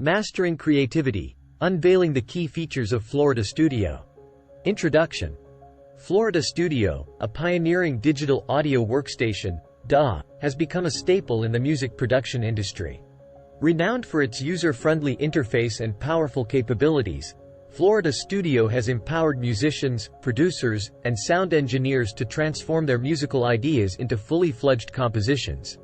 Mastering creativity, unveiling the key features of Florida Studio. Introduction. Florida Studio, a pioneering digital audio workstation, DAW, has become a staple in the music production industry. Renowned for its user-friendly interface and powerful capabilities, Florida Studio has empowered musicians, producers, and sound engineers to transform their musical ideas into fully fledged compositions.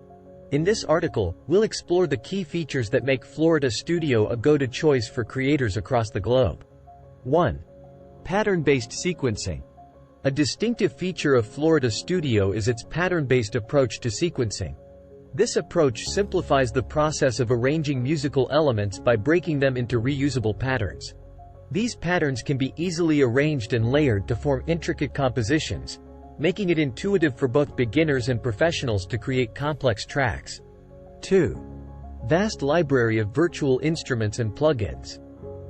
In this article, we'll explore the key features that make Florida Studio a go-to choice for creators across the globe. 1. Pattern-based sequencing. A distinctive feature of Florida Studio is its pattern-based approach to sequencing. This approach simplifies the process of arranging musical elements by breaking them into reusable patterns. These patterns can be easily arranged and layered to form intricate compositions, making it intuitive for both beginners and professionals to create complex tracks. 2. Vast library of virtual instruments and plugins.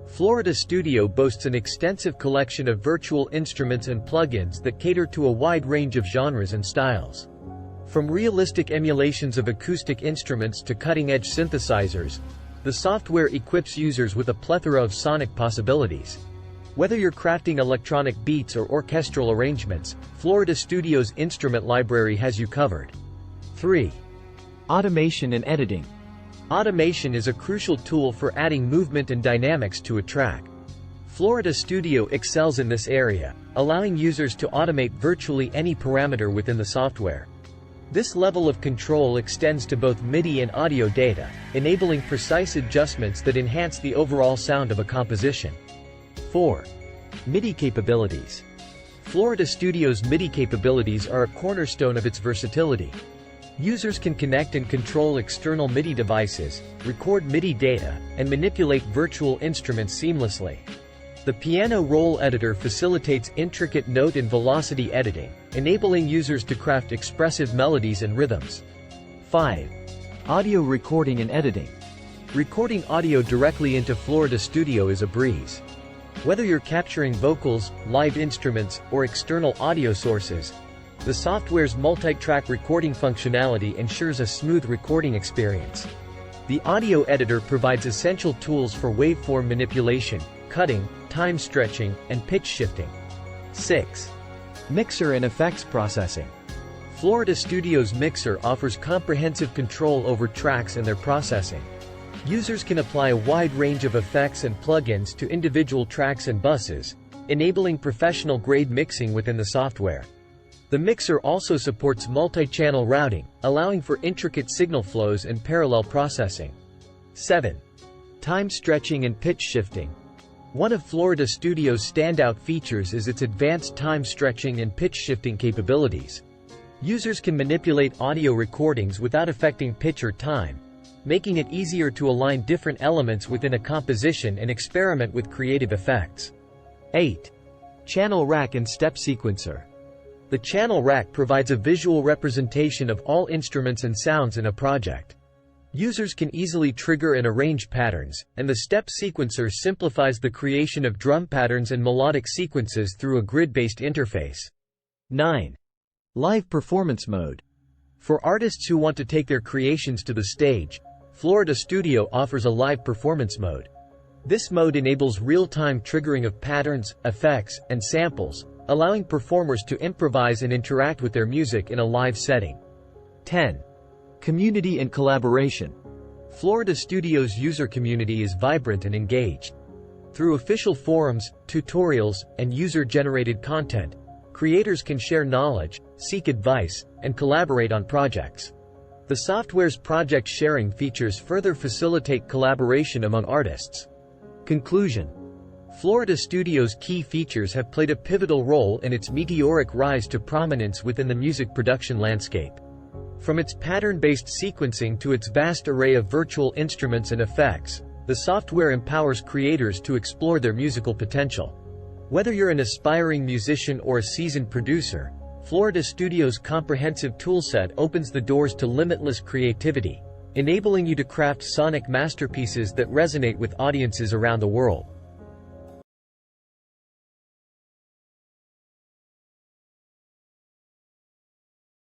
Florida Studio boasts an extensive collection of virtual instruments and plugins that cater to a wide range of genres and styles. From realistic emulations of acoustic instruments to cutting-edge synthesizers, the software equips users with a plethora of sonic possibilities. Whether you're crafting electronic beats or orchestral arrangements, Florida Studio's instrument library has you covered. 3. Automation and editing. Automation is a crucial tool for adding movement and dynamics to a track. Florida Studio excels in this area, allowing users to automate virtually any parameter within the software. This level of control extends to both MIDI and audio data, enabling precise adjustments that enhance the overall sound of a composition. 4. MIDI capabilities. Florida Studio's MIDI capabilities are a cornerstone of its versatility. Users can connect and control external MIDI devices, record MIDI data, and manipulate virtual instruments seamlessly. The piano roll editor facilitates intricate note and velocity editing, enabling users to craft expressive melodies and rhythms. 5. Audio recording and editing. Recording audio directly into Florida Studio is a breeze. Whether you're capturing vocals, live instruments, or external audio sources, the software's multi-track recording functionality ensures a smooth recording experience. The audio editor provides essential tools for waveform manipulation, cutting, time stretching, and pitch shifting. 6. Mixer and effects processing. Florida Studio's mixer offers comprehensive control over tracks and their processing. Users can apply a wide range of effects and plugins to individual tracks and buses, enabling professional-grade mixing within the software. The mixer also supports multi-channel routing, allowing for intricate signal flows and parallel processing. 7. Time stretching and pitch shifting. One of Florida Studio's standout features is its advanced time stretching and pitch shifting capabilities. Users can manipulate audio recordings without affecting pitch or time, making it easier to align different elements within a composition and experiment with creative effects. 8. Channel rack and step sequencer. The channel rack provides a visual representation of all instruments and sounds in a project. Users can easily trigger and arrange patterns, and the step sequencer simplifies the creation of drum patterns and melodic sequences through a grid-based interface. 9. Live performance mode. For artists who want to take their creations to the stage, Florida Studio offers a live performance mode. This mode enables real-time triggering of patterns, effects, and samples, allowing performers to improvise and interact with their music in a live setting. 10. Community and collaboration. Florida Studio's user community is vibrant and engaged. Through official forums, tutorials, and user-generated content, creators can share knowledge, seek advice, and collaborate on projects. The software's project sharing features further facilitate collaboration among artists. Conclusion. Florida Studio's key features have played a pivotal role in its meteoric rise to prominence within the music production landscape. From its pattern-based sequencing to its vast array of virtual instruments and effects, the software empowers creators to explore their musical potential. Whether you're an aspiring musician or a seasoned producer, Florida Studio's comprehensive toolset opens the doors to limitless creativity, enabling you to craft sonic masterpieces that resonate with audiences around the world.